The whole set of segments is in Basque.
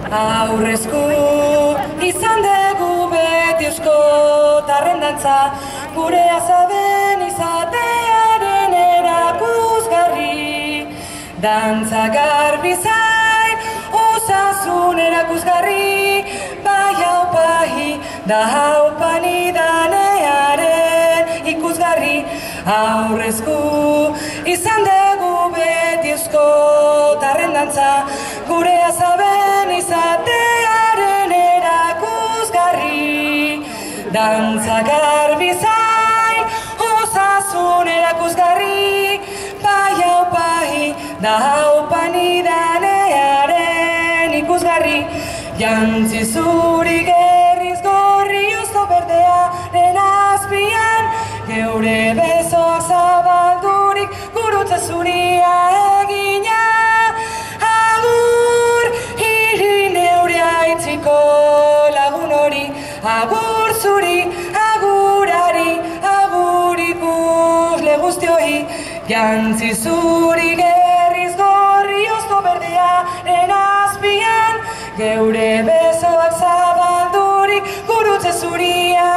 Aurrezku izan dugu beti euskotarren dantza, gure azaben izatearen erakusgarri. Dantza garbi zain, osasun erakusgarri, bai haupahi da haupani danearen ikusgarri. Aurrezku izan dugu beti euskotarren dantza, gure azaben izatearen erakusgarri. Dantza garbi zain, osasun erakusgarri, bai haupahi da haupani danearen ikusgarri. Jantzi zuri gerriz gorri ozto berdearen azpian, geure besoak zabaldurik gurutze zuria egina. Agur hiri neure aitziko lagun hori, agur zuri, agurari, agur ikusle guztioi. Jantzi zuri gerriz gorri ozto berdearen azpian, geure besoak zabaldurik gurutze zuria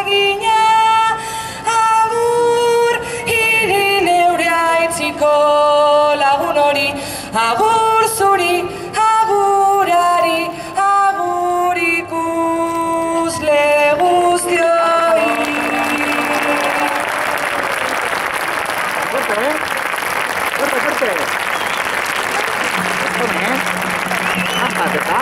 egina. Agur hiri neure aitziko lagun hori, agur zuri, agurari, agur ikusle guztioi. Fuerte, ¿eh? Fuerte, fuerte. Fuerte, ¿eh? Apateta.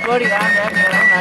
Hori da, mira, una